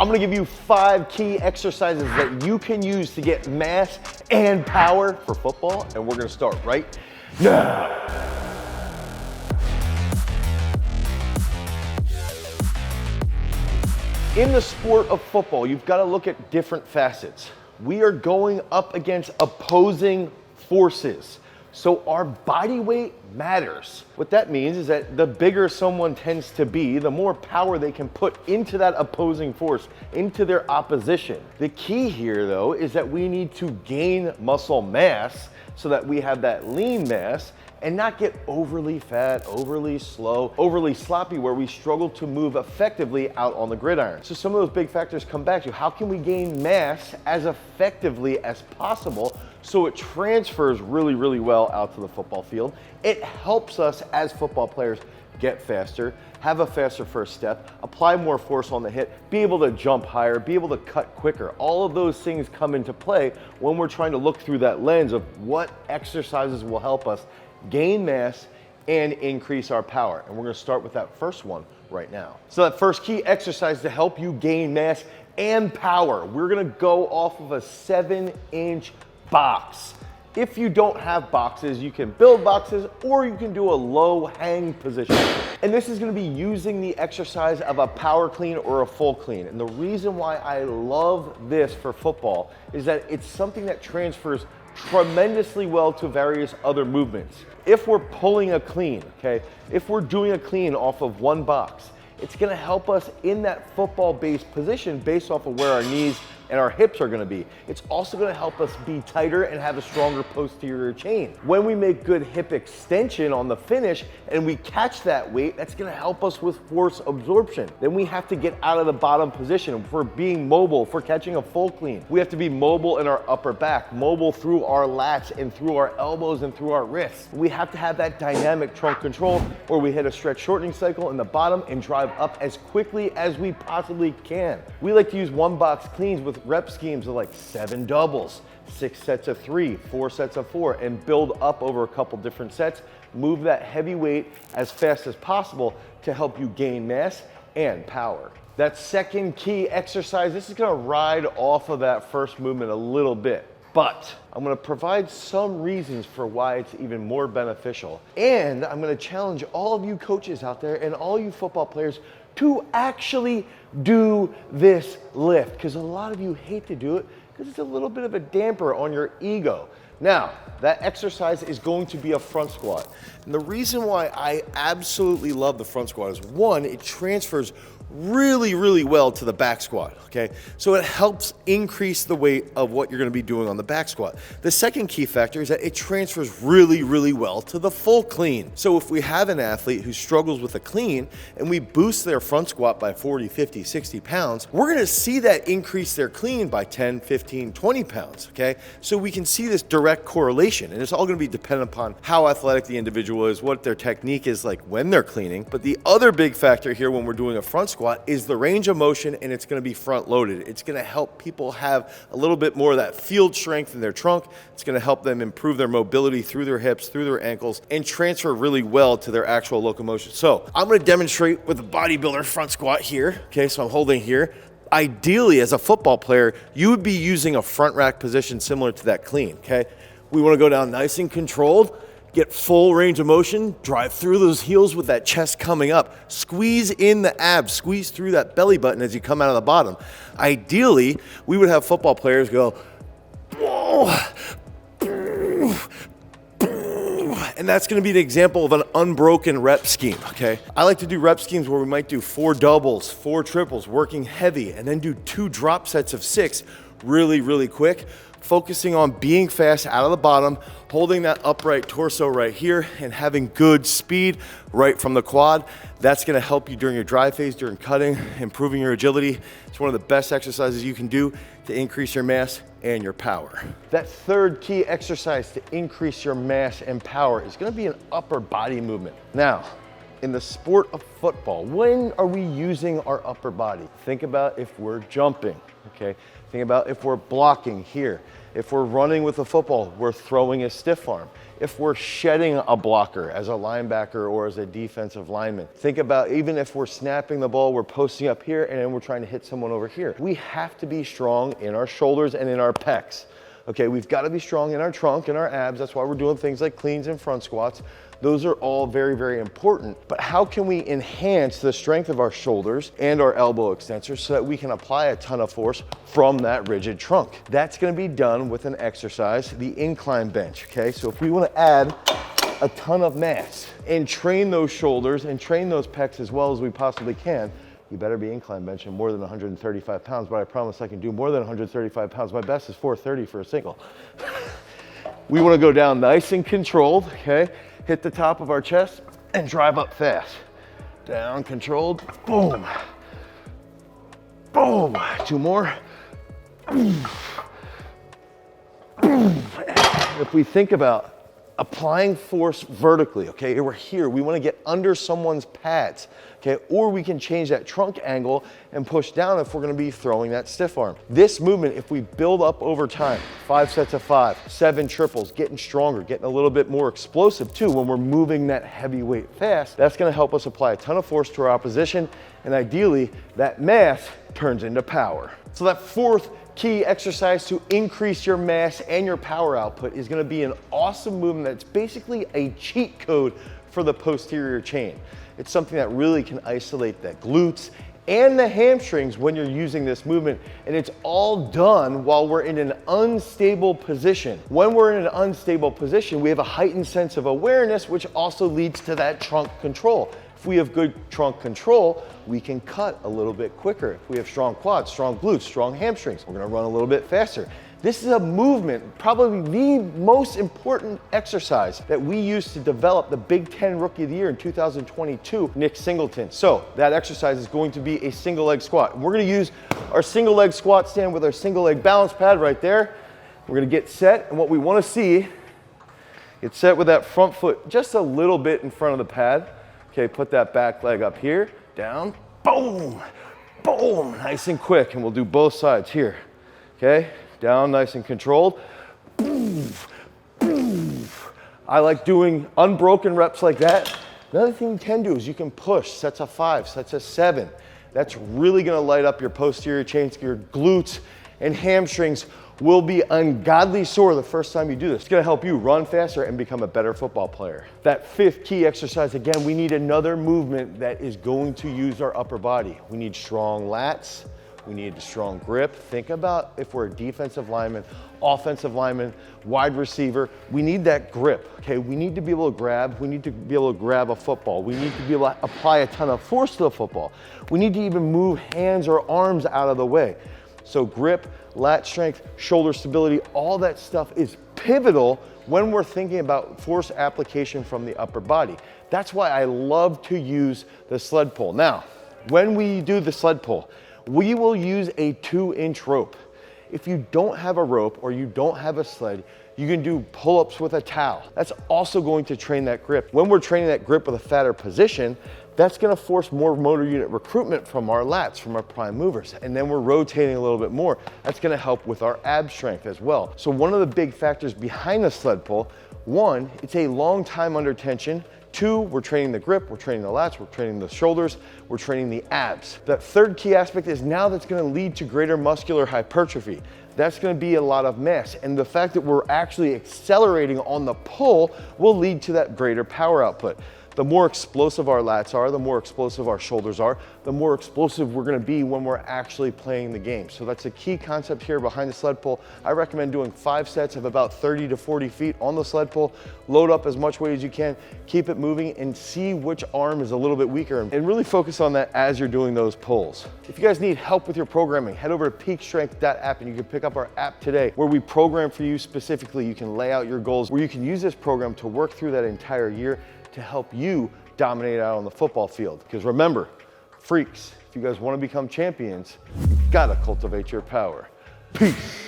I'm gonna give you 5 key exercises that you can use to get mass and power for football, and we're gonna start right now. In the sport of football, you've got to look at different facets. We are going up against opposing forces. So our body weight matters. What that means is that the bigger someone tends to be, the more power they can put into that opposing force, into their opposition. The key here though is that we need to gain muscle mass so that we have that lean mass and not get overly fat, overly slow, overly sloppy where we struggle to move effectively out on the gridiron. So some of those big factors come back to how can we gain mass as effectively as possible so it transfers really, really well out to the football field. It helps us as football players get faster, have a faster first step, apply more force on the hit, be able to jump higher, be able to cut quicker. All of those things come into play when we're trying to look through that lens of what exercises will help us gain mass and increase our power. And we're gonna start with that first one right now. So that first key exercise to help you gain mass and power, we're gonna go off of a 7-inch box. If you don't have boxes, you can build boxes or you can do a low hang position. And this is gonna be using the exercise of a power clean or a full clean. And the reason why I love this for football is that it's something that transfers tremendously well to various other movements. If we're pulling a clean, okay, if we're doing a clean off of one box, it's gonna help us in that football-based position based off of where our knees and our hips are gonna be. It's also gonna help us be tighter and have a stronger posterior chain. When we make good hip extension on the finish and we catch that weight, that's gonna help us with force absorption. Then we have to get out of the bottom position. For being mobile, for catching a full clean, we have to be mobile in our upper back, mobile through our lats and through our elbows and through our wrists. We have to have that dynamic trunk control where we hit a stretch shortening cycle in the bottom and drive up as quickly as we possibly can. We like to use one box cleans with rep schemes of like 7 doubles, 6 sets of 3, 4 sets of 4, and build up over a couple different sets. Move that heavy weight as fast as possible to help you gain mass and power. That second key exercise, this is gonna ride off of that first movement a little bit, but I'm gonna provide some reasons for why it's even more beneficial. And I'm gonna challenge all of you coaches out there and all you football players to actually do this lift, because a lot of you hate to do it because it's a little bit of a damper on your ego. Now, that exercise is going to be a front squat. And the reason why I absolutely love the front squat is one, it transfers really, really well to the back squat, okay? So it helps increase the weight of what you're gonna be doing on the back squat. The second key factor is that it transfers really, really well to the full clean. So if we have an athlete who struggles with a clean and we boost their front squat by 40, 50, 60 pounds, we're gonna see that increase their clean by 10, 15, 20 pounds, okay? So we can see this direct correlation, and it's all gonna be dependent upon how athletic the individual is, what their technique is like when they're cleaning. But the other big factor here when we're doing a front squat is the range of motion, and it's gonna be front loaded. It's gonna help people have a little bit more of that field strength in their trunk. It's gonna help them improve their mobility through their hips, through their ankles, and transfer really well to their actual locomotion. So I'm gonna demonstrate with a bodybuilder front squat here. Okay, so I'm holding here. Ideally, as a football player, you would be using a front rack position similar to that clean, okay? We wanna go down nice and controlled, get full range of motion, drive through those heels with that chest coming up, squeeze in the abs, squeeze through that belly button as you come out of the bottom. Ideally, we would have football players go, whoa, and that's gonna be an example of an unbroken rep scheme, okay? I like to do rep schemes where we might do 4 doubles, 4 triples, working heavy, and then do 2 drop sets of 6 really, really quick, focusing on being fast out of the bottom, holding that upright torso right here, and having good speed right from the quad. That's gonna help you during your drive phase, during cutting, improving your agility. It's one of the best exercises you can do to increase your mass and your power. That third key exercise to increase your mass and power is gonna be an upper body movement. Now, in the sport of football, when are we using our upper body? Think about if we're jumping, okay? Think about if we're blocking here. If we're running with a football, we're throwing a stiff arm. If we're shedding a blocker as a linebacker or as a defensive lineman, think about even if we're snapping the ball, we're posting up here and then we're trying to hit someone over here. We have to be strong in our shoulders and in our pecs. Okay, we've got to be strong in our trunk and our abs. That's why we're doing things like cleans and front squats. Those are all very, very important. But how can we enhance the strength of our shoulders and our elbow extensors so that we can apply a ton of force from that rigid trunk? That's going to be done with an exercise, the incline bench, okay? So if we want to add a ton of mass and train those shoulders and train those pecs as well as we possibly can, you better be incline benching more than 135 pounds, but I promise I can do more than 135 pounds. My best is 430 for a single. We want to go down nice and controlled, okay? Hit the top of our chest and drive up fast. Down, controlled, boom. Boom, 2 more. If we think about applying force vertically, okay, we're here, we want to get under someone's pads, okay, or we can change that trunk angle and push down if we're going to be throwing that stiff arm. This movement, if we build up over time, 5 sets of 5, 7 triples, getting stronger, getting a little bit more explosive too when we're moving that heavy weight fast, that's going to help us apply a ton of force to our opposition, and ideally that mass turns into power. So that fourth key exercise to increase your mass and your power output is going to be an awesome movement that's basically a cheat code for the posterior chain. It's something that really can isolate the glutes and the hamstrings when you're using this movement, and it's all done while we're in an unstable position. When we're in an unstable position, we have a heightened sense of awareness, which also leads to that trunk control. If we have good trunk control, we can cut a little bit quicker. If we have strong quads, strong glutes, strong hamstrings, we're gonna run a little bit faster. This is a movement, probably the most important exercise that we used to develop the Big Ten Rookie of the Year in 2022, Nick Singleton. So that exercise is going to be a single leg squat. We're gonna use our single leg squat stand with our single leg balance pad right there. We're gonna get set, and what we wanna see, get set with that front foot just a little bit in front of the pad. Okay, put that back leg up here, down, boom, boom, nice and quick, and we'll do both sides here. Okay, down, nice and controlled. Boom, boom. I like doing unbroken reps like that. Another thing you can do is you can push sets of 5, sets of 7. That's really gonna light up your posterior chains, your glutes and hamstrings will be ungodly sore the first time you do this. It's gonna help you run faster and become a better football player. That fifth key exercise, again, we need another movement that is going to use our upper body. We need strong lats, we need a strong grip. Think about if we're a defensive lineman, offensive lineman, wide receiver, we need that grip, okay? We need to be able to grab, we need to be able to grab a football. We need to be able to apply a ton of force to the football. We need to even move hands or arms out of the way. So grip, lat strength, shoulder stability, all that stuff is pivotal when we're thinking about force application from the upper body. That's why I love to use the sled pull. Now, when we do the sled pull, we will use a 2-inch rope. If you don't have a rope or you don't have a sled, you can do pull-ups with a towel. That's also going to train that grip. When we're training that grip with a fatter position, that's gonna force more motor unit recruitment from our lats, from our prime movers. And then we're rotating a little bit more. That's gonna help with our ab strength as well. So one of the big factors behind the sled pull, 1, it's a long time under tension. 2, we're training the grip, we're training the lats, we're training the shoulders, we're training the abs. The third key aspect is now that's gonna lead to greater muscular hypertrophy. That's gonna be a lot of mass. And the fact that we're actually accelerating on the pull will lead to that greater power output. The more explosive our lats are, the more explosive our shoulders are, the more explosive we're gonna be when we're actually playing the game. So that's a key concept here behind the sled pull. I recommend doing 5 sets of about 30 to 40 feet on the sled pull. Load up as much weight as you can, keep it moving, and see which arm is a little bit weaker, and really focus on that as you're doing those pulls. If you guys need help with your programming, head over to peakstrength.app and you can pick up our app today where we program for you specifically. You can lay out your goals, where you can use this program to work through that entire year to help you dominate out on the football field. Because remember, freaks, if you guys want to become champions, you've got to cultivate your power. Peace.